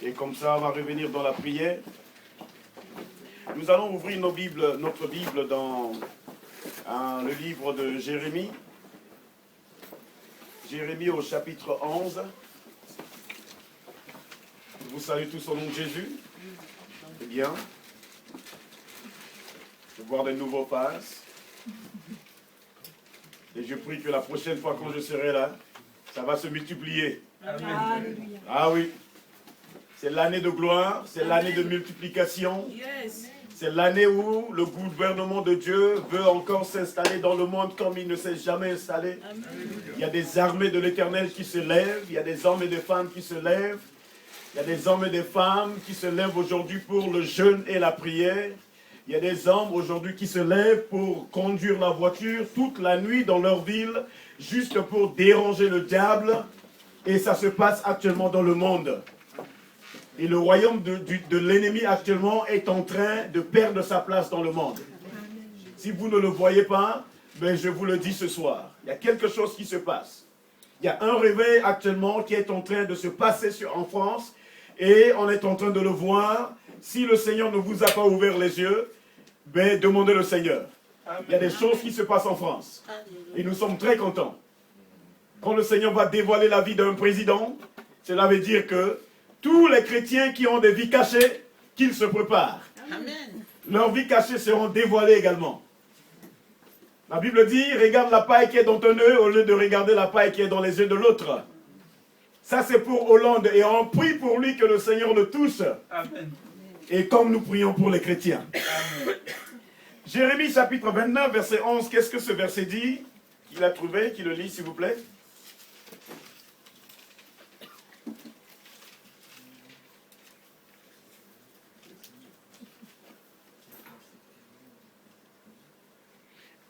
Et comme ça, on va revenir dans la prière. Nous allons ouvrir notre Bible dans le livre de Jérémie. Jérémie au chapitre 11. Je vous salue tous au nom de Jésus. C'est bien. Je vois de nouveaux faces. Et je prie que la prochaine fois quand je serai là, ça va se multiplier. Amen. Ah oui. C'est l'année de gloire, c'est l'année de multiplication. C'est l'année où le gouvernement de Dieu veut encore s'installer dans le monde comme il ne s'est jamais installé. Amen. Il y a des armées de l'Éternel qui se lèvent, il y a des hommes et des femmes qui se lèvent. Il y a des hommes et des femmes qui se lèvent aujourd'hui pour le jeûne et la prière. Il y a des hommes aujourd'hui qui se lèvent pour conduire la voiture toute la nuit dans leur ville, juste pour déranger le diable. Et ça se passe actuellement dans le monde. Et le royaume de l'ennemi actuellement est en train de perdre sa place dans le monde. Si vous ne le voyez pas, ben je vous le dis ce soir. Il y a quelque chose qui se passe. Il y a un réveil actuellement qui est en train de se passer en France. Et on est en train de le voir. Si le Seigneur ne vous a pas ouvert les yeux, ben demandez le Seigneur. Il y a des choses qui se passent en France. Et nous sommes très contents. Quand le Seigneur va dévoiler la vie d'un président, cela veut dire que tous les chrétiens qui ont des vies cachées, qu'ils se préparent. Amen. Leurs vies cachées seront dévoilées également. La Bible dit, regarde la paille qui est dans ton œil au lieu de regarder la paille qui est dans les yeux de l'autre. Ça c'est pour Hollande et on prie pour lui que le Seigneur le touche. Amen. Et comme nous prions pour les chrétiens. Amen. Jérémie chapitre 29 verset 11, qu'est-ce que ce verset dit? Qu'il a trouvé, qui le lit s'il vous plaît.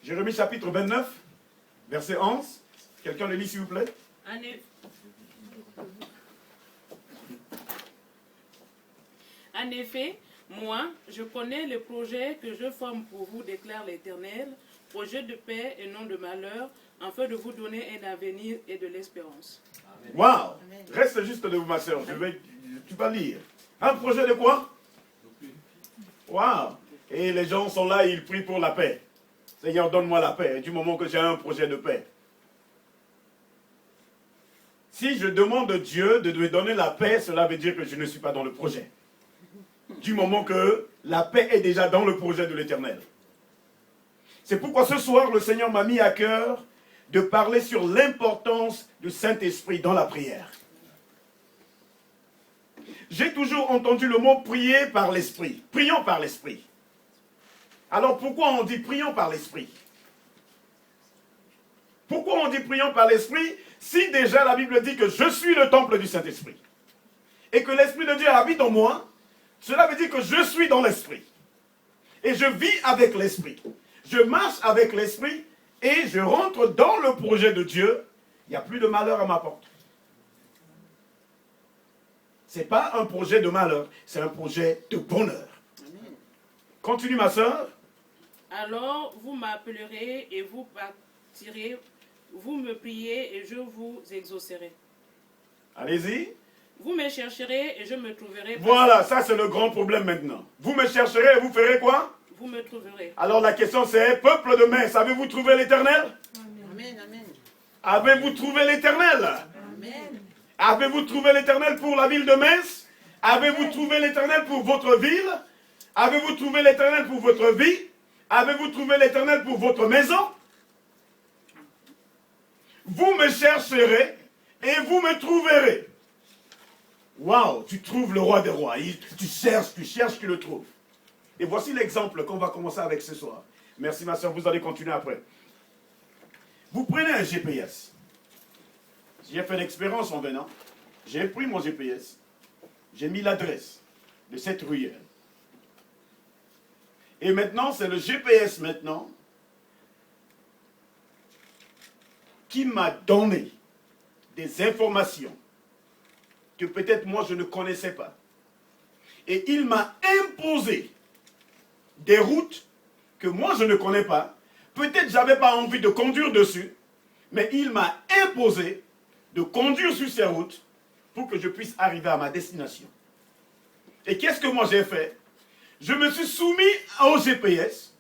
Jérémie chapitre 29, verset 11. Quelqu'un le lit s'il vous plaît. En effet, moi, je connais le projet que je forme pour vous, déclare l'Éternel, projet de paix et non de malheur, afin de vous donner un avenir et de l'espérance. Waouh! Reste juste debout, ma soeur. Tu vas lire. Un projet de quoi? Waouh! Et les gens sont là et ils prient pour la paix. Seigneur, donne-moi la paix, du moment que j'ai un projet de paix. Si je demande à Dieu de me donner la paix, cela veut dire que je ne suis pas dans le projet. Du moment que la paix est déjà dans le projet de l'Éternel. C'est pourquoi ce soir, le Seigneur m'a mis à cœur de parler sur l'importance du Saint-Esprit dans la prière. J'ai toujours entendu le mot prier par l'Esprit. Prions par l'Esprit. Alors pourquoi on dit prions par l'Esprit? Pourquoi on dit prions par l'Esprit si déjà la Bible dit que je suis le temple du Saint-Esprit et que l'Esprit de Dieu habite en moi? Cela veut dire que je suis dans l'Esprit et je vis avec l'Esprit. Je marche avec l'Esprit et je rentre dans le projet de Dieu. Il n'y a plus de malheur à ma porte. Ce n'est pas un projet de malheur, c'est un projet de bonheur. Amen. Continue ma soeur. Alors vous m'appellerez et vous partirez, vous me priez et je vous exaucerai. Allez-y. Vous me chercherez et je me trouverai. Voilà, ça c'est le grand problème maintenant. Vous me chercherez et vous ferez quoi? Vous me trouverez. Alors la question c'est, peuple de Metz, avez-vous trouvé l'Éternel? Amen. Amen. Avez-vous trouvé l'Éternel? Amen. Avez-vous trouvé l'Éternel pour la ville de Metz? Avez-vous trouvé l'Éternel pour votre ville? Avez-vous trouvé l'Éternel pour votre vie? Avez-vous trouvé l'Éternel pour votre maison? Vous me chercherez et vous me trouverez. Waouh, tu trouves le roi des rois. Tu cherches, tu le trouves. Et voici l'exemple qu'on va commencer avec ce soir. Merci ma soeur, vous allez continuer après. Vous prenez un GPS. J'ai fait l'expérience en venant. J'ai pris mon GPS. J'ai mis l'adresse de cette ruelle. Et maintenant, c'est le GPS maintenant qui m'a donné des informations que peut-être moi je ne connaissais pas. Et il m'a imposé des routes que moi je ne connais pas. Peut-être je n'avais pas envie de conduire dessus, mais il m'a imposé de conduire sur ces routes pour que je puisse arriver à ma destination. Et qu'est-ce que moi j'ai fait? Je me suis soumis au GPS.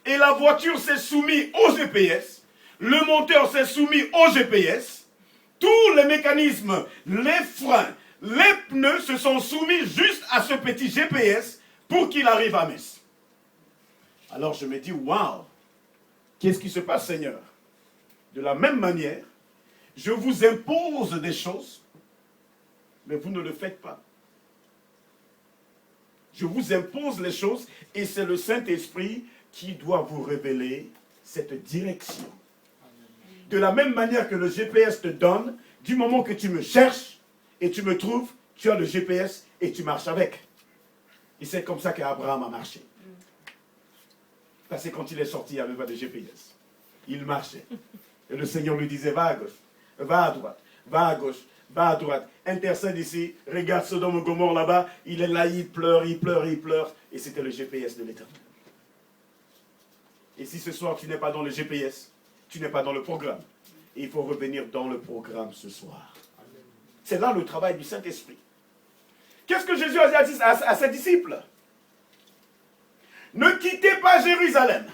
Et la voiture s'est soumise au GPS. Le moteur s'est soumis au GPS. Tous les mécanismes, les freins, les pneus se sont soumis juste à ce petit GPS pour qu'il arrive à Metz. Alors je me dis, waouh, qu'est-ce qui se passe, Seigneur? De la même manière, je vous impose des choses, mais vous ne le faites pas. Je vous impose les choses et c'est le Saint-Esprit qui doit vous révéler cette direction. De la même manière que le GPS te donne, du moment que tu me cherches et tu me trouves, tu as le GPS et tu marches avec. Et c'est comme ça qu'Abraham a marché. Parce que quand il est sorti, il n'y avait pas de GPS. Il marchait. Et le Seigneur lui disait, va à gauche, va à droite, va à gauche, va à droite. Intercède ici, regarde Sodome et Gomorrhe là-bas. Il est là, il pleure, il pleure, il pleure. Et c'était le GPS de l'Éternel. Et si ce soir tu n'es pas dans le GPS, tu n'es pas dans le programme. Et il faut revenir dans le programme ce soir. C'est là le travail du Saint-Esprit. Qu'est-ce que Jésus a dit à ses disciples? Ne quittez pas Jérusalem.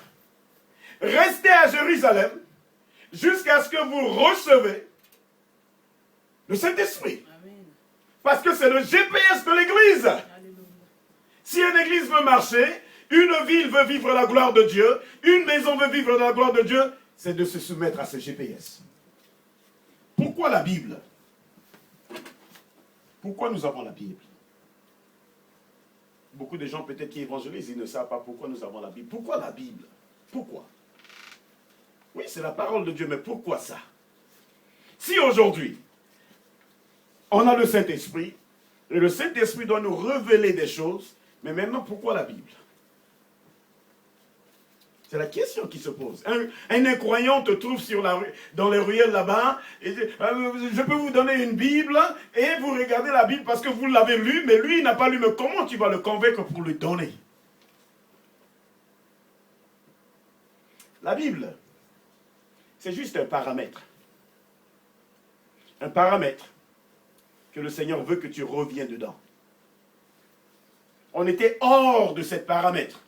Restez à Jérusalem jusqu'à ce que vous recevez le Saint-Esprit. Parce que c'est le GPS de l'Église. Si une église veut marcher, une ville veut vivre la gloire de Dieu, une maison veut vivre la gloire de Dieu, c'est de se soumettre à ce GPS. Pourquoi la Bible? Pourquoi nous avons la Bible? Beaucoup de gens peut-être qui évangélisent, ils ne savent pas pourquoi nous avons la Bible. Pourquoi la Bible? Pourquoi? Oui, c'est la parole de Dieu, mais pourquoi ça? Si aujourd'hui, on a le Saint-Esprit, et le Saint-Esprit doit nous révéler des choses, mais maintenant, pourquoi la Bible? C'est la question qui se pose. Un incroyant te trouve dans les ruelles là-bas, et dit, je peux vous donner une Bible, et vous regardez la Bible parce que vous l'avez lue, mais lui, il n'a pas lu, mais comment tu vas le convaincre pour lui donner? La Bible, c'est juste un paramètre. Un paramètre que le Seigneur veut que tu reviennes dedans. On était hors de ce paramètre.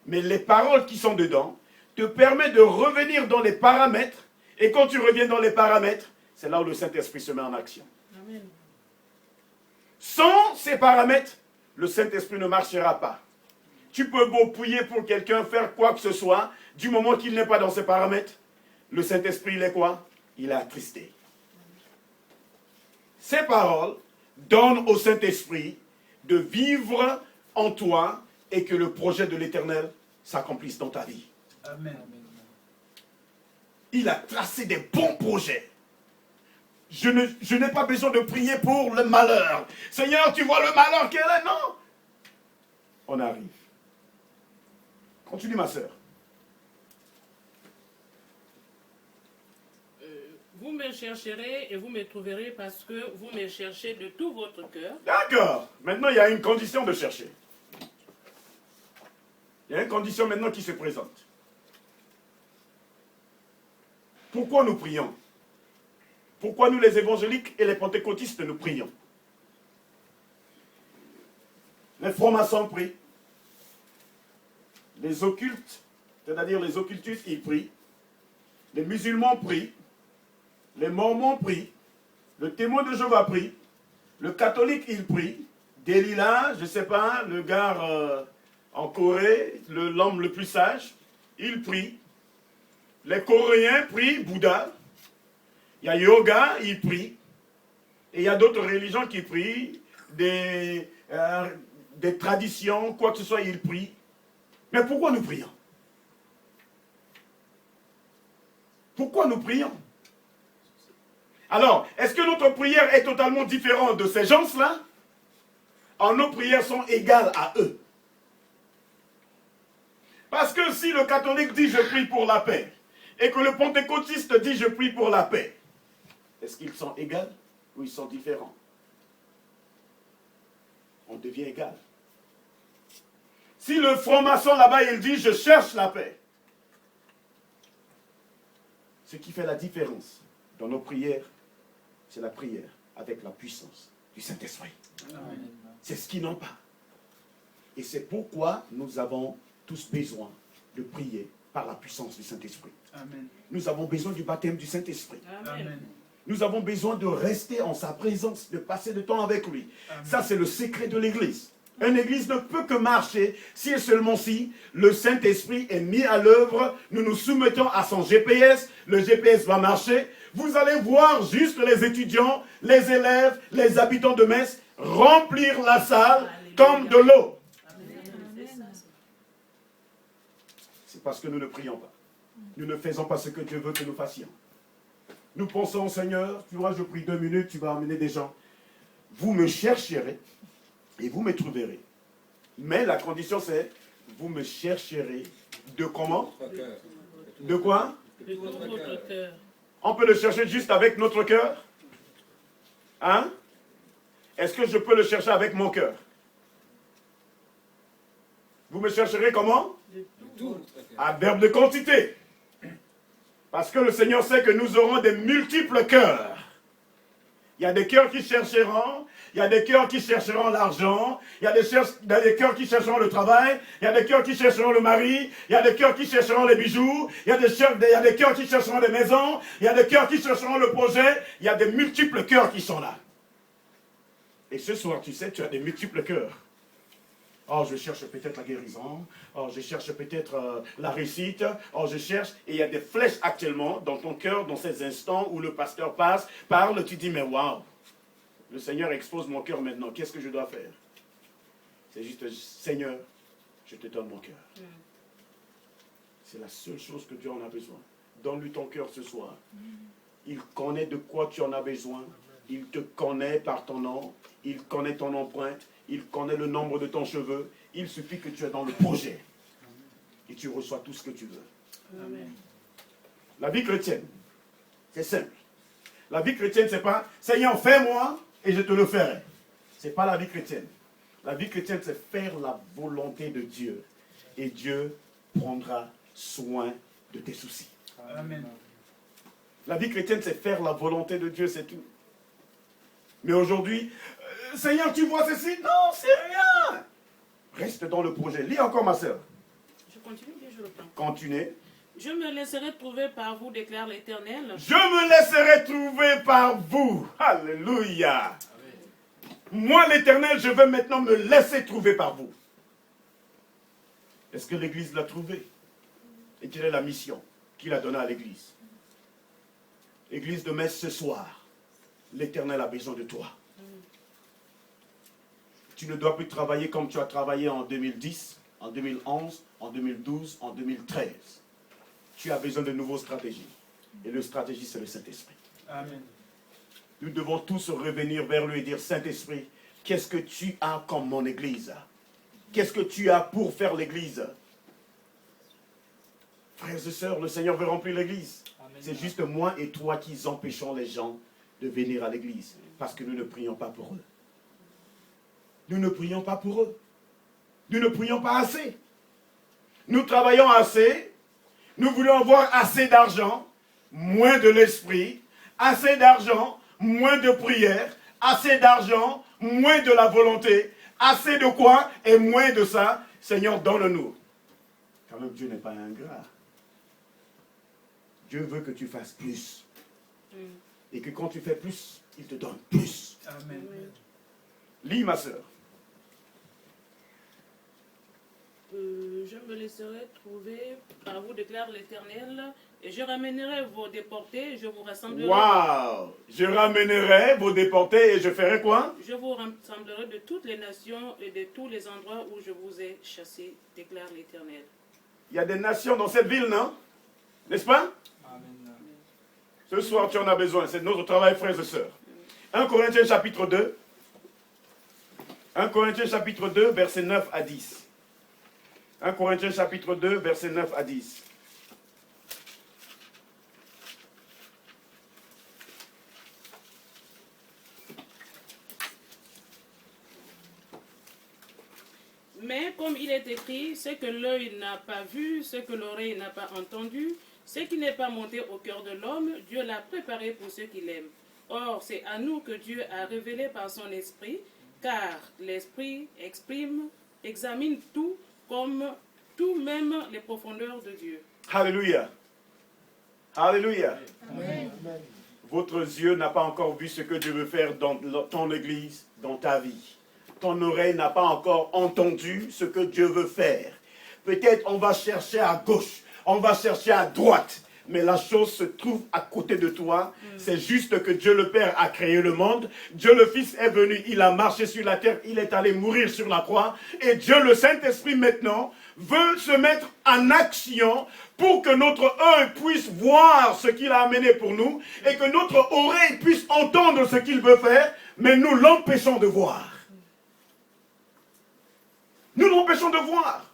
Mais les paroles qui sont dedans te permettent de revenir dans les paramètres. Et quand tu reviens dans les paramètres, c'est là où le Saint-Esprit se met en action. Amen. Sans ces paramètres, le Saint-Esprit ne marchera pas. Tu peux beau prier pour quelqu'un, faire quoi que ce soit, du moment qu'il n'est pas dans ces paramètres, le Saint-Esprit, il est quoi? Il est attristé. Ces paroles donnent au Saint-Esprit de vivre en toi et que le projet de l'Éternel s'accomplisse dans ta vie. Amen. Il a tracé des bons projets. Je n'ai pas besoin de prier pour le malheur. Seigneur, tu vois le malheur qu'elle est? Non. On arrive. Continue, ma sœur. Vous me chercherez et vous me trouverez parce que vous me cherchez de tout votre cœur. D'accord. Maintenant, il y a une condition de chercher. Il y a une condition maintenant qui se présente. Pourquoi nous prions? Pourquoi nous les évangéliques et les pentecôtistes nous prions? Les francs-maçons prient. Les occultes, c'est-à-dire les occultistes, ils prient. Les musulmans prient. Les mormons prient. Le témoin de Jéhovah prie. Le catholique, il prie. Delilah, je ne sais pas, le gars en Corée, l'homme le plus sage, il prie. Les Coréens prient, Bouddha. Il y a yoga, il prie. Et il y a d'autres religions qui prient, des traditions, quoi que ce soit, ils prient. Mais pourquoi nous prions? Pourquoi nous prions? Alors, est-ce que notre prière est totalement différente de ces gens-là? Or, nos prières sont égales à eux. Parce que si le catholique dit « je prie pour la paix » et que le pentecôtiste dit « je prie pour la paix », est-ce qu'ils sont égaux ou ils sont différents? On devient égal. Si le franc-maçon là-bas, il dit « je cherche la paix », ce qui fait la différence dans nos prières, c'est la prière avec la puissance du Saint-Esprit. C'est ce qu'ils n'ont pas. Et c'est pourquoi nous avons tous besoin de prier par la puissance du Saint-Esprit. Amen. Nous avons besoin du baptême du Saint-Esprit. Amen. Nous avons besoin de rester en sa présence, de passer du temps avec lui. Amen. Ça, c'est le secret de l'Église. Une Église ne peut que marcher si et seulement si le Saint-Esprit est mis à l'œuvre. Nous nous soumettons à son GPS. Le GPS va marcher. Vous allez voir juste les étudiants, les élèves, les habitants de Metz remplir la salle comme de l'eau. C'est parce que nous ne prions pas. Nous ne faisons pas ce que Dieu veut que nous fassions. Nous pensons, Seigneur, tu vois, je prie 2 minutes, tu vas amener des gens. Vous me chercherez et vous me trouverez. Mais la condition c'est, vous me chercherez de comment? De quoi? De tout votre cœur. On peut le chercher juste avec notre cœur? Hein? Est-ce que je peux le chercher avec mon cœur? Vous me chercherez comment? À verbe de quantité. Parce que le Seigneur sait que nous aurons des multiples cœurs. Il y a des cœurs qui chercheront, il y a des cœurs qui chercheront l'argent, il y a des cœurs qui chercheront le travail, il y a des cœurs qui chercheront le mari, il y a des cœurs qui chercheront les bijoux, il y a des cœurs qui chercheront les maisons, il y a des cœurs qui chercheront le projet, il y a des multiples cœurs qui sont là. Et ce soir, tu sais, tu as des multiples cœurs. Oh, je cherche peut-être la guérison. Oh, je cherche peut-être la réussite. Oh, je cherche. Et il y a des flèches actuellement dans ton cœur, dans ces instants où le pasteur passe, parle, tu dis, mais waouh, le Seigneur expose mon cœur maintenant. Qu'est-ce que je dois faire? C'est juste, Seigneur, je te donne mon cœur. C'est la seule chose que Dieu en a besoin. Donne-lui ton cœur ce soir. Il connaît de quoi tu en as besoin. Il te connaît par ton nom. Il connaît ton empreinte. Il connaît le nombre de ton cheveu. Il suffit que tu es dans le projet. Et tu reçois tout ce que tu veux. Amen. La vie chrétienne, c'est simple. La vie chrétienne, c'est pas « Seigneur, fais-moi et je te le ferai ». Ce n'est pas la vie chrétienne. La vie chrétienne, c'est faire la volonté de Dieu. Et Dieu prendra soin de tes soucis. Amen. La vie chrétienne, c'est faire la volonté de Dieu, c'est tout. Mais aujourd'hui, Seigneur, tu vois ceci? Non, c'est rien. Reste dans le projet. Lis encore, ma soeur. Je continue, bien je reprends. Continuez. Je me laisserai trouver par vous, déclare l'Éternel. Je me laisserai trouver par vous. Alléluia. Moi, l'Éternel, je vais maintenant me laisser trouver par vous. Est-ce que l'Église l'a trouvé? Et quelle est la mission qu'il a donnée à l'Église? Église de Metz, ce soir, l'Éternel a besoin de toi. Tu ne dois plus travailler comme tu as travaillé en 2010, en 2011, en 2012, en 2013. Tu as besoin de nouvelles stratégies. Et la stratégie, c'est le Saint-Esprit. Amen. Nous devons tous revenir vers lui et dire, Saint-Esprit, qu'est-ce que tu as comme mon Église? Qu'est-ce que tu as pour faire l'Église? Frères et sœurs, le Seigneur veut remplir l'Église. C'est juste moi et toi qui empêchons les gens de venir à l'Église. Parce que nous ne prions pas pour eux. Nous ne prions pas pour eux. Nous ne prions pas assez. Nous travaillons assez. Nous voulons avoir assez d'argent, moins de l'esprit. Assez d'argent, moins de prière. Assez d'argent, moins de la volonté. Assez de quoi et moins de ça. Seigneur, donne-nous. Quand même, Dieu n'est pas ingrat. Dieu veut que tu fasses plus. Et que quand tu fais plus, il te donne plus. Amen. Lis, ma soeur. Je me laisserai trouver par vous, déclare l'Éternel, et je ramènerai vos déportés, je vous rassemblerai. Waouh! Je ramènerai vos déportés et je ferai quoi? Je vous rassemblerai de toutes les nations et de tous les endroits où je vous ai chassés, déclare l'Éternel. Il y a des nations dans cette ville, non? N'est-ce pas? Amen. Ce soir, tu en as besoin. C'est notre travail, frères et sœurs. 1 Corinthiens chapitre 2. 1 Corinthiens chapitre 2, versets 9 à 10. 1 Corinthiens chapitre 2, versets 9 à 10. Mais comme il est écrit, ce que l'œil n'a pas vu, ce que l'oreille n'a pas entendu, ce qui n'est pas monté au cœur de l'homme, Dieu l'a préparé pour ceux qui l'aiment. Or, c'est à nous que Dieu a révélé par son esprit, car l'Esprit examine tout comme tout, même les profondeurs de Dieu. Alléluia. Alléluia. Votre yeux n'a pas encore vu ce que Dieu veut faire dans ton église, dans ta vie. Ton oreille n'a pas encore entendu ce que Dieu veut faire. Peut-être on va chercher à gauche, on va chercher à droite, mais la chose se trouve à côté de toi. C'est juste que Dieu le Père a créé le monde. Dieu le Fils est venu, il a marché sur la terre, il est allé mourir sur la croix. Et Dieu le Saint-Esprit maintenant veut se mettre en action pour que notre œil puisse voir ce qu'il a amené pour nous et que notre oreille puisse entendre ce qu'il veut faire, mais nous l'empêchons de voir. Nous l'empêchons de voir.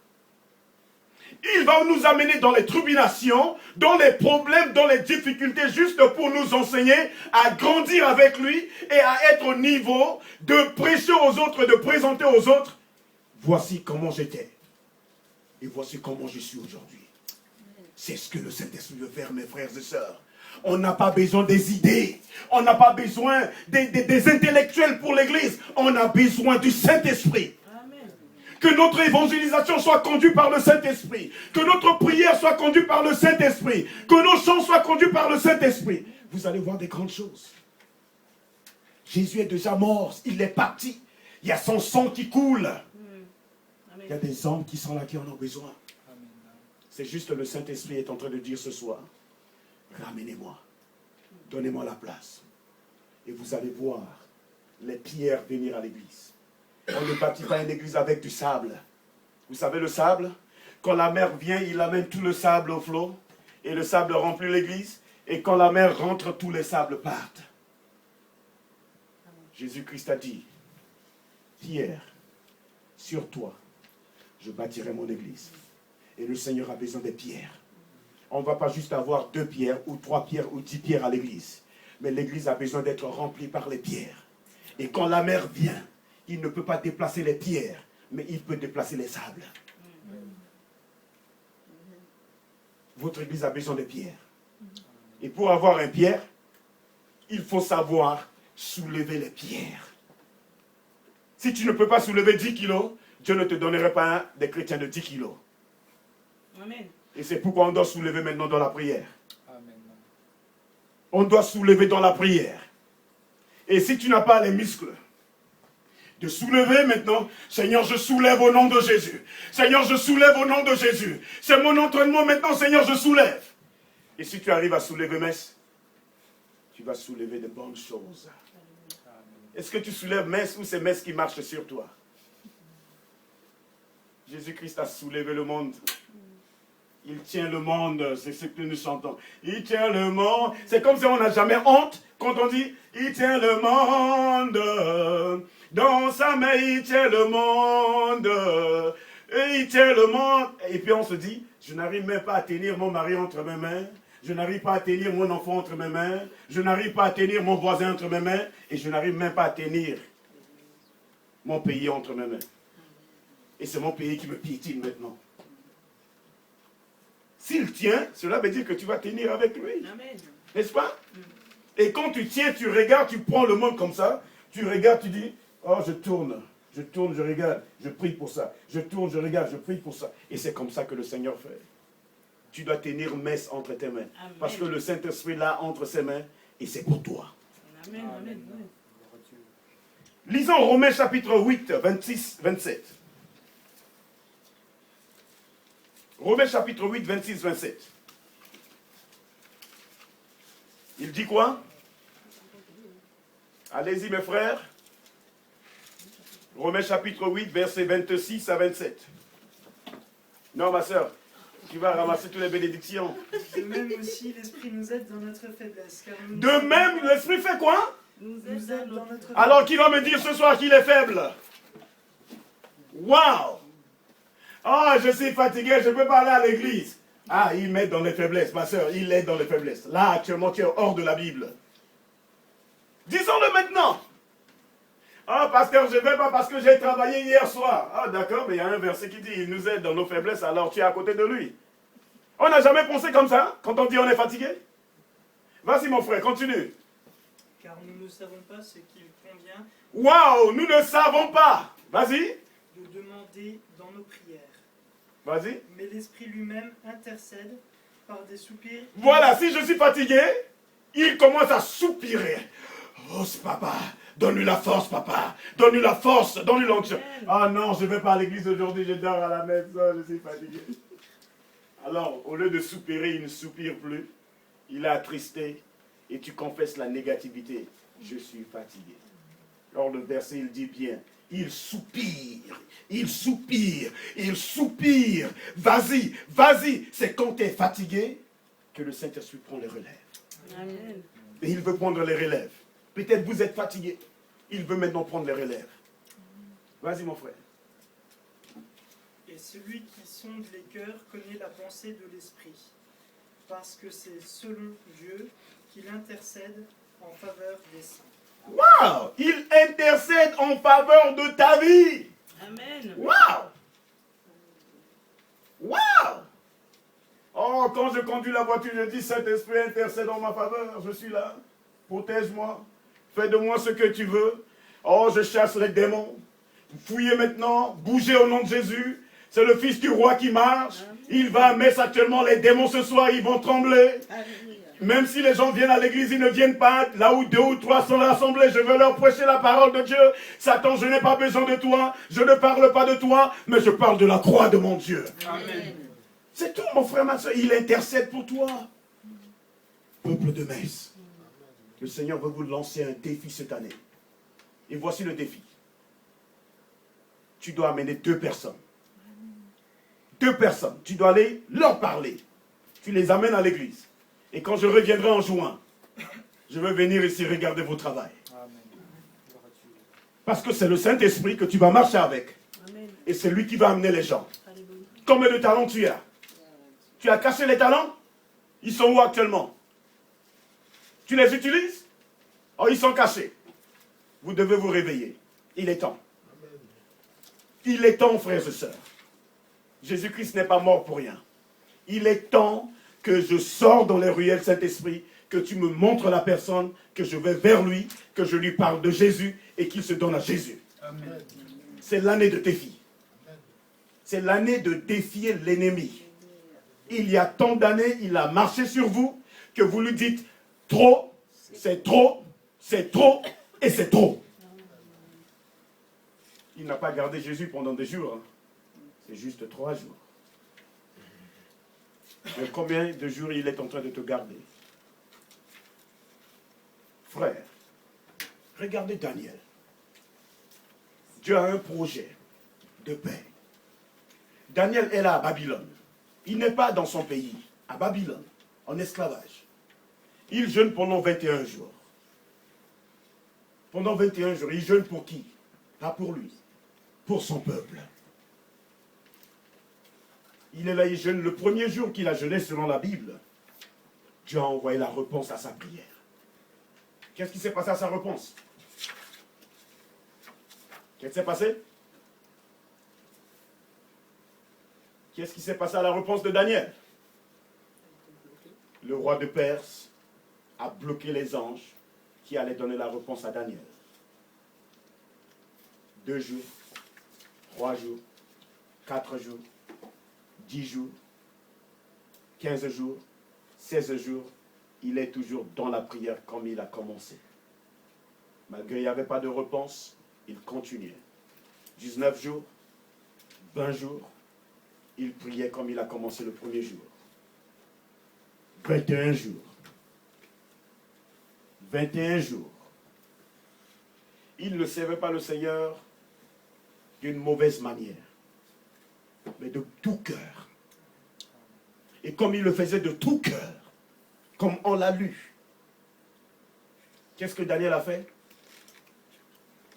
Il va nous amener dans les tribulations, dans les problèmes, dans les difficultés, juste pour nous enseigner à grandir avec lui et à être au niveau de prêcher aux autres, de présenter aux autres. Voici comment j'étais. Et voici comment je suis aujourd'hui. C'est ce que le Saint-Esprit veut faire, mes frères et sœurs. On n'a pas besoin des idées. On n'a pas besoin des intellectuels pour l'Église. On a besoin du Saint-Esprit. Que notre évangélisation soit conduite par le Saint-Esprit. Que notre prière soit conduite par le Saint-Esprit. Que nos chants soient conduits par le Saint-Esprit. Vous allez voir des grandes choses. Jésus est déjà mort. Il est parti. Il y a son sang qui coule. Il y a des hommes qui sont là qui en ont besoin. C'est juste le Saint-Esprit est en train de dire ce soir, ramenez-moi. Donnez-moi la place. Et vous allez voir les pierres venir à l'église. On ne bâtit pas une église avec du sable. Vous savez le sable? Quand la mer vient, il amène tout le sable au flot. Et le sable remplit l'église. Et quand la mer rentre, tous les sables partent. Jésus-Christ a dit, Pierre, sur toi, je bâtirai mon église. Et le Seigneur a besoin des pierres. On ne va pas juste avoir 2 pierres, ou 3 pierres, ou 10 pierres à l'église. Mais l'église a besoin d'être remplie par les pierres. Et quand la mer vient, il ne peut pas déplacer les pierres, mais il peut déplacer les sables. Votre église a besoin de pierres. Et pour avoir une pierre, il faut savoir soulever les pierres. Si tu ne peux pas soulever 10 kilos, Dieu ne te donnerait pas des chrétiens de 10 kilos. Amen. Et c'est pourquoi on doit soulever maintenant dans la prière. Amen. On doit soulever dans la prière. Et si tu n'as pas les muscles de soulever maintenant, Seigneur, je soulève au nom de Jésus. Seigneur, je soulève au nom de Jésus. C'est mon entraînement maintenant, Seigneur, je soulève. Et si tu arrives à soulever, messe, tu vas soulever de bonnes choses. Est-ce que tu soulèves messe ou c'est messe qui marche sur toi? Jésus-Christ a soulevé le monde. Il tient le monde, c'est ce que nous chantons. Il tient le monde. C'est comme si on n'a jamais honte quand on dit il tient le monde. Dans sa main, il tient le monde. Et il tient le monde. Et puis on se dit, je n'arrive même pas à tenir mon mari entre mes mains. Je n'arrive pas à tenir mon enfant entre mes mains. Je n'arrive pas à tenir mon voisin entre mes mains. Et je n'arrive même pas à tenir mon pays entre mes mains. Et c'est mon pays qui me piétine maintenant. S'il tient, cela veut dire que tu vas tenir avec lui. N'est-ce pas? Et quand tu tiens, tu regardes, tu prends le monde comme ça. Tu regardes, tu dis, oh, je tourne, je regarde, je prie pour ça. Je tourne, je regarde, je prie pour ça. Et c'est comme ça que le Seigneur fait. Tu dois tenir messe entre tes mains. Amen. Parce que le Saint-Esprit l'a entre ses mains et c'est pour toi. Amen. Amen. Lisons Romains chapitre 8, 26, 27. Romains chapitre 8, 26, 27. Il dit quoi? Allez-y mes frères. Romains chapitre 8, versets 26 à 27. Non ma soeur, tu vas ramasser toutes les bénédictions. De même aussi, l'Esprit nous aide dans notre faiblesse. Car nous de même, l'Esprit fait quoi? Nous aide dans notre faiblesse. Alors qui va me dire ce soir qu'il est faible? Waouh! Oh, je suis fatigué, je ne peux pas aller à l'église. Ah, il m'aide dans les faiblesses, ma soeur, il aide dans les faiblesses. Là, actuellement, tu es hors de la Bible. Disons-le maintenant. Ah, pasteur, je ne vais pas parce que j'ai travaillé hier soir. Ah, d'accord, mais il y a un verset qui dit, il nous aide dans nos faiblesses, alors tu es à côté de lui. On n'a jamais pensé comme ça, quand on dit on est fatigué. Vas-y, mon frère, continue. car nous ne savons pas ce qu'il convient Waouh, nous ne savons pas. Vas-y, de demander dans nos prières. vas-y. Mais l'Esprit lui-même intercède par des soupirs. Voilà, si je suis fatigué, il commence à soupirer. Oh, c'est papa, donne-lui la force, papa. Donne-lui la force, donne-lui l'onction. Ah non, je ne vais pas à l'église aujourd'hui, je dors à la maison, je suis fatigué. Alors, au lieu de soupirer, il ne soupire plus. Il est attristé et tu confesses la négativité. Je suis fatigué. Alors le verset, il dit bien, il soupire, il soupire, il soupire. Vas-y, vas-y. C'est quand tu es fatigué que le Saint-Esprit prend les relèves. Amen. Et il veut prendre les relèves. Peut-être vous êtes fatigué. Il veut maintenant prendre les relèves. Vas-y mon frère. Et celui qui sonde les cœurs connaît la pensée de l'Esprit, parce que c'est selon Dieu qu'il intercède en faveur des saints. Waouh! Il intercède en faveur de ta vie. Amen. Waouh! Waouh! Oh, quand je conduis la voiture, je dis Saint-Esprit intercède en ma faveur. Je suis là. Protège-moi. Fais de moi ce que tu veux. Oh, je chasse les démons. Fouillez maintenant. Bougez au nom de Jésus. C'est le Fils du roi qui marche. Il va à messe actuellement. Les démons ce soir, ils vont trembler. Alléluia. Même si les gens viennent à l'église, ils ne viennent pas là où 2 ou 3 sont rassemblés. Je veux leur prêcher la parole de Dieu. Satan, je n'ai pas besoin de toi. Je ne parle pas de toi, mais je parle de la croix de mon Dieu. Amen. C'est tout, mon frère, ma soeur. Il intercède pour toi. Peuple de Metz, le Seigneur veut vous lancer un défi cette année. Et voici le défi. Tu dois amener 2 personnes. 2 personnes. Tu dois aller leur parler. Tu les amènes à l'église. Et quand je reviendrai en juin, je vais venir ici regarder vos travail. Parce que c'est le Saint-Esprit que tu vas marcher avec. Amen. Et c'est lui qui va amener les gens. Alléluia. Combien de talents tu as? Tu as caché les talents? Ils sont où actuellement? Tu les utilises? Oh, ils sont cachés. Vous devez vous réveiller. Il est temps. Il est temps, frères et sœurs. Jésus-Christ n'est pas mort pour rien. Il est temps que je sors dans les ruelles, Saint-Esprit, que tu me montres la personne, que je vais vers lui, que je lui parle de Jésus et qu'il se donne à Jésus. C'est l'année de défi. C'est l'année de défier l'ennemi. Il y a tant d'années, il a marché sur vous, que vous lui dites trop, c'est trop, c'est trop et c'est trop. Il n'a pas gardé Jésus pendant des jours. Hein. C'est juste 3 jours. Mais combien de jours il est en train de te garder? Frère, regardez Daniel. Dieu a un projet de paix. Daniel est là à Babylone. Il n'est pas dans son pays, à Babylone, en esclavage. Il jeûne pendant 21 jours. Pendant 21 jours, il jeûne pour qui? Pas pour lui, pour son peuple. Il est là, il jeûne. Le premier jour qu'il a jeûné selon la Bible, Dieu a envoyé la réponse à sa prière. Qu'est-ce qui s'est passé à sa réponse? Qu'est-ce qui s'est passé? Qu'est-ce qui s'est passé à la réponse de Daniel? Le roi de Perse a bloqué les anges qui allaient donner la réponse à Daniel. 2 jours, 3 jours, 4 jours, 10 jours, 15 jours, 16 jours, il est toujours dans la prière comme il a commencé. Malgré qu'il n'y avait pas de réponse, il continuait. 19 jours, 20 jours, il priait comme il a commencé le premier jour. 21 jours. 21 jours. Il ne servait pas le Seigneur d'une mauvaise manière, mais de tout cœur. Et comme il le faisait de tout cœur, comme on l'a lu, qu'est-ce que Daniel a fait?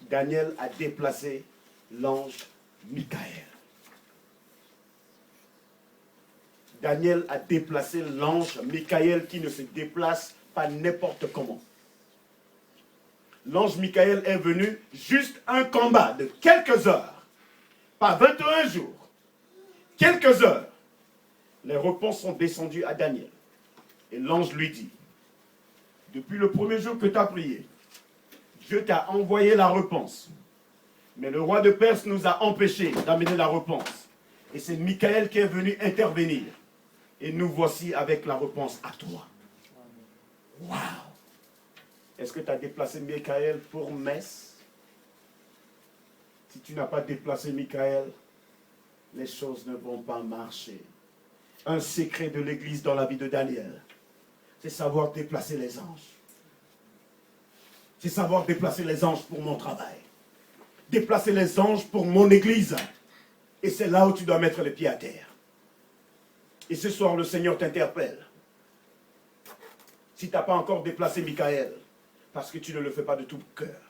Daniel a déplacé l'ange Michaël. Daniel a déplacé l'ange Michaël qui ne se déplace pas n'importe comment. L'ange Michaël est venu juste un combat de quelques heures, pas 21 jours, quelques heures. Les réponses sont descendues à Daniel. Et l'ange lui dit, depuis le premier jour que tu as prié, Dieu t'a envoyé la réponse. Mais le roi de Perse nous a empêchés d'amener la réponse. Et c'est Michael qui est venu intervenir. Et nous voici avec la réponse à toi. Waouh! Est-ce que tu as déplacé Michael pour Metz? Si tu n'as pas déplacé Michael, les choses ne vont pas marcher. Un secret de l'église dans la vie de Daniel, c'est savoir déplacer les anges. C'est savoir déplacer les anges pour mon travail. Déplacer les anges pour mon église. Et c'est là où tu dois mettre les pieds à terre. Et ce soir, le Seigneur t'interpelle. Si tu n'as pas encore déplacé Michael, parce que tu ne le fais pas de tout cœur.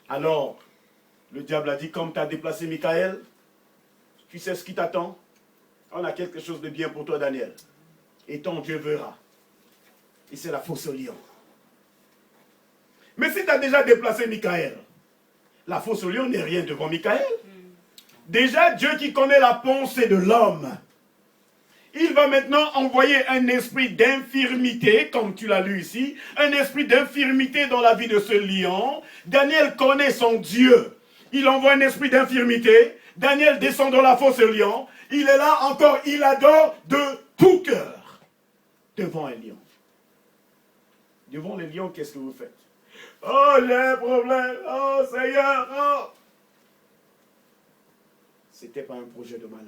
Alors, le diable a dit, comme tu as déplacé Michael, tu sais ce qui t'attend? On a quelque chose de bien pour toi, Daniel. Et ton Dieu verra. Et c'est la fosse au lion. Mais si tu as déjà déplacé Michael, la fosse au lion n'est rien devant Michael. Déjà, Dieu qui connaît la pensée de l'homme, il va maintenant envoyer un esprit d'infirmité, comme tu l'as lu ici, un esprit d'infirmité dans la vie de ce lion. Daniel connaît son Dieu. Il envoie un esprit d'infirmité. Daniel descend dans la fosse au lion. Il est là encore, il adore de tout cœur devant un lion. Devant les lions, qu'est-ce que vous faites? Oh, les problèmes, oh Seigneur, oh! Ce n'était pas un projet de malheur.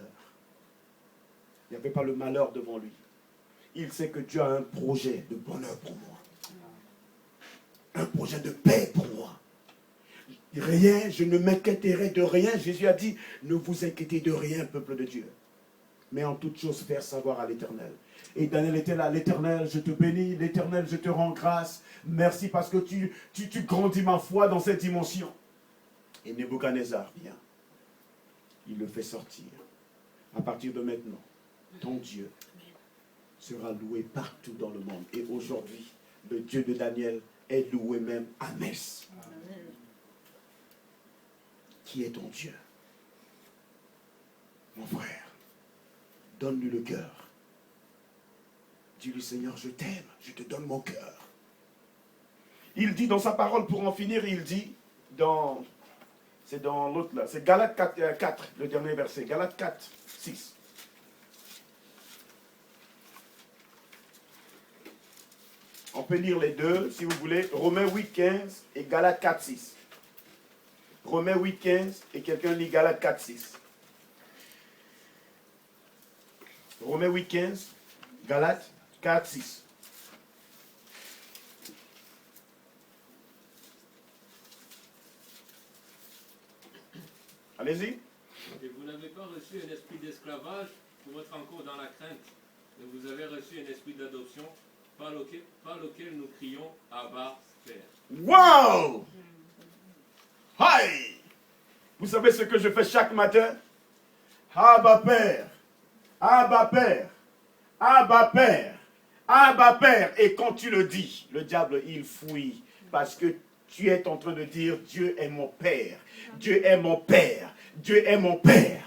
Il n'y avait pas le malheur devant lui. Il sait que Dieu a un projet de bonheur pour moi. Un projet de paix pour moi. Rien, je ne m'inquiéterai de rien. Jésus a dit, ne vous inquiétez de rien, peuple de Dieu. Mais en toute chose, faire savoir à l'Éternel. Et Daniel était là, l'Éternel, je te bénis, l'Éternel, je te rends grâce. Merci parce que tu grandis ma foi dans cette dimension. Et Nebuchadnezzar vient. Il le fait sortir. À partir de maintenant, ton Dieu sera loué partout dans le monde. Et aujourd'hui, le Dieu de Daniel est loué même à Metz. Qui est ton Dieu? Mon frère, donne-lui le cœur. Dis-lui, Seigneur, je t'aime, je te donne mon cœur. Il dit dans sa parole, pour en finir, il dit, c'est dans l'autre là, c'est Galates 4, le dernier verset, Galates 4, 6. On peut lire les deux, si vous voulez, Romains 8, 15 et Galates 4, 6. Romains 8, 15 et quelqu'un lit Galates 4, 6. Romains 8, 15, Galates 4, 6. Allez-y. Et vous n'avez pas reçu un esprit d'esclavage pour être encore dans la crainte, mais vous avez reçu un esprit d'adoption par lequel nous crions Abba, Père. Wow! Hi! Vous savez ce que je fais chaque matin? Abba Père, Abba Père, Abba Père, Abba Père. Et quand tu le dis, le diable il fuit parce que tu es en train de dire Dieu est mon Père, Dieu est mon Père, Dieu est mon Père.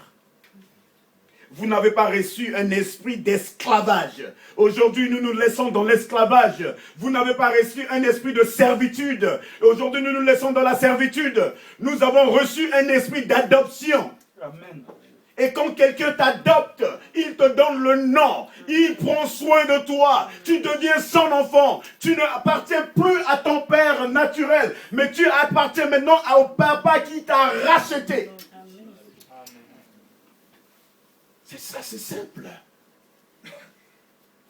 Vous n'avez pas reçu un esprit d'esclavage. Aujourd'hui, nous nous laissons dans l'esclavage. Vous n'avez pas reçu un esprit de servitude. Aujourd'hui, nous nous laissons dans la servitude. Nous avons reçu un esprit d'adoption. Amen. Et quand quelqu'un t'adopte, il te donne le nom. Il prend soin de toi. Tu deviens son enfant. Tu n'appartiens plus à ton père naturel, mais tu appartiens maintenant au papa qui t'a racheté. C'est ça, c'est simple.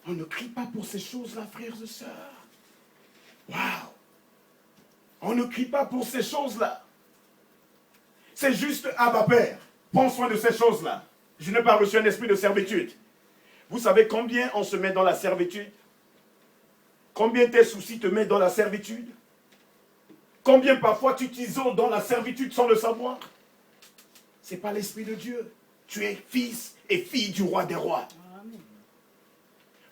On ne crie pas pour ces choses-là, frères et sœurs. Waouh! On ne crie pas pour ces choses-là. C'est juste, Abba Père, prends soin de ces choses-là. Je n'ai pas reçu un esprit de servitude. Vous savez combien on se met dans la servitude? Combien tes soucis te mettent dans la servitude? Combien parfois tu t'isoles dans la servitude sans le savoir? Ce n'est pas l'esprit de Dieu. Tu es fils et fille du roi des rois. Amen.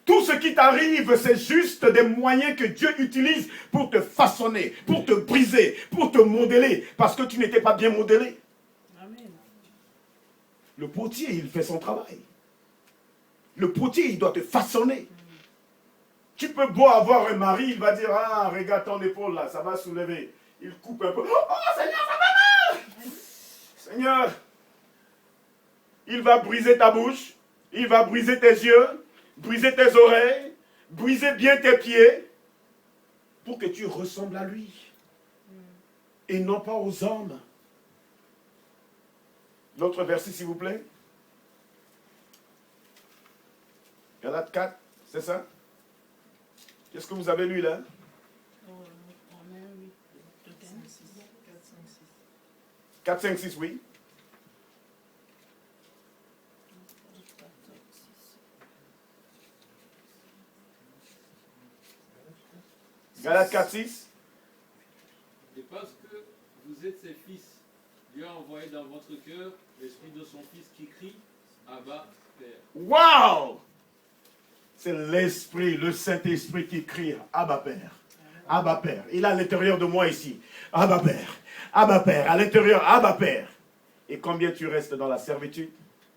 Tout ce qui t'arrive, c'est juste des moyens que Dieu utilise pour te façonner, pour te briser, pour te modeler, parce que tu n'étais pas bien modelé. Amen. Le potier, il fait son travail. Le potier, il doit te façonner. Tu peux beau avoir un mari, il va dire, ah, regarde ton épaule là, ça va soulever. Il coupe un peu. Oh, Seigneur, ça va mal! Seigneur, il va briser ta bouche, il va briser tes yeux, briser tes oreilles, briser bien tes pieds, pour que tu ressembles à lui. Et non pas aux hommes. L'autre verset, s'il vous plaît. Galates 4, c'est ça? Qu'est-ce que vous avez lu là? 4, 5, 6, oui. Galates 4, 6. Et parce que vous êtes ses fils, Dieu a envoyé dans votre cœur l'esprit de son fils qui crie, Abba, Père. Waouh! C'est l'esprit, le Saint-Esprit qui crie, Abba Père. Abba Père. Il est à l'intérieur de moi ici. Abba Père. Abba Père. À l'intérieur, Abba Père. Et combien tu restes dans la servitude,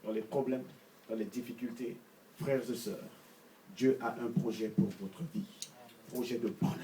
dans les problèmes, dans les difficultés, frères et sœurs, Dieu a un projet pour votre vie. Projet de bonheur,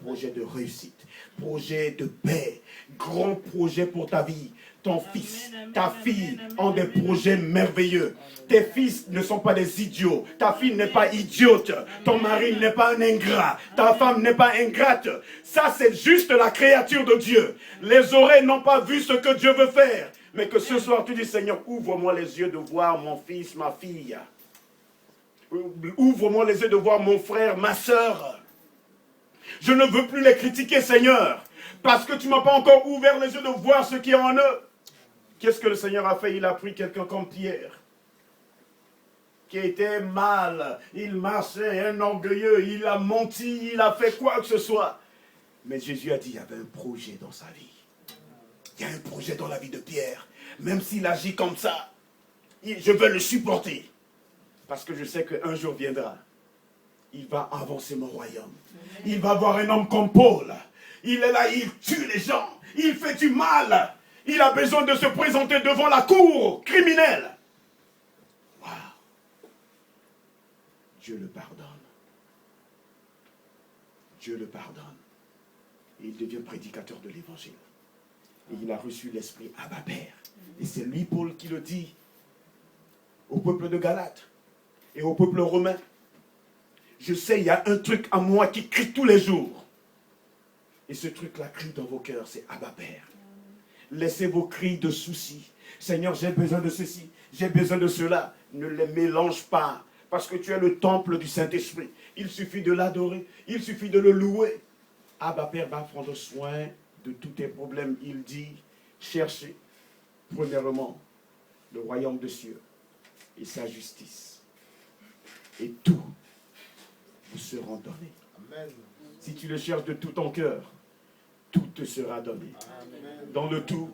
projet de réussite, projet de paix, grand projet pour ta vie. Ton fils, ta fille ont des projets merveilleux. Tes fils ne sont pas des idiots. Ta fille n'est pas idiote. Ton mari n'est pas un ingrat. Ta femme n'est pas ingrate. Ça, c'est juste la créature de Dieu. Les oreilles n'ont pas vu ce que Dieu veut faire. Mais que ce soir, tu dis, Seigneur, ouvre-moi les yeux de voir mon fils, ma fille. Ouvre-moi les yeux de voir mon frère, ma soeur. Je ne veux plus les critiquer, Seigneur, parce que tu ne m'as pas encore ouvert les yeux de voir ce qui est en eux. Qu'est-ce que le Seigneur a fait? Il a pris quelqu'un comme Pierre, qui était mal, il marchait, un orgueilleux, il a menti, il a fait quoi que ce soit. Mais Jésus a dit, il y avait un projet dans sa vie. Il y a un projet dans la vie de Pierre. Même s'il agit comme ça, je veux le supporter. Parce que je sais qu'un jour viendra, il va avancer mon royaume. Il va voir un homme comme Paul. Il est là, il tue les gens. Il fait du mal. Il a besoin de se présenter devant la cour criminelle. Waouh. Dieu le pardonne. Dieu le pardonne. Et il devient prédicateur de l'évangile. Et il a reçu l'esprit Abba Père. Et c'est lui, Paul, qui le dit au peuple de Galate et au peuple romain. Je sais, il y a un truc en moi qui crie tous les jours. Et ce truc-là crie dans vos cœurs, c'est Abba Père. Laissez vos cris de soucis. Seigneur, j'ai besoin de ceci, j'ai besoin de cela. Ne les mélange pas, parce que tu es le temple du Saint-Esprit. Il suffit de l'adorer, il suffit de le louer. Abba Père va prendre soin de tous tes problèmes. Il dit, cherchez premièrement le royaume des cieux et sa justice. Et tout vous sera donné. Amen. Si tu le cherches de tout ton cœur, tout te sera donné. Amen. Dans le tout,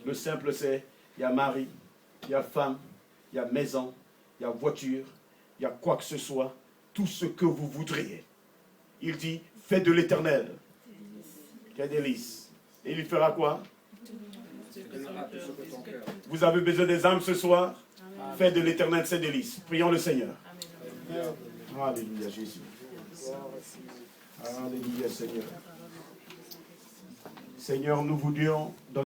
le simple c'est, il y a mari, il y a femme, il y a maison, il y a voiture, il y a quoi que ce soit, tout ce que vous voudriez. Il dit, fais de l'Éternel tes délices. Et il fera quoi? Vous avez besoin des âmes ce soir? Fais de l'Éternel ses délices. Prions le Seigneur. Amen. Alléluia Jésus. Alléluia Seigneur. Seigneur, nous voudrions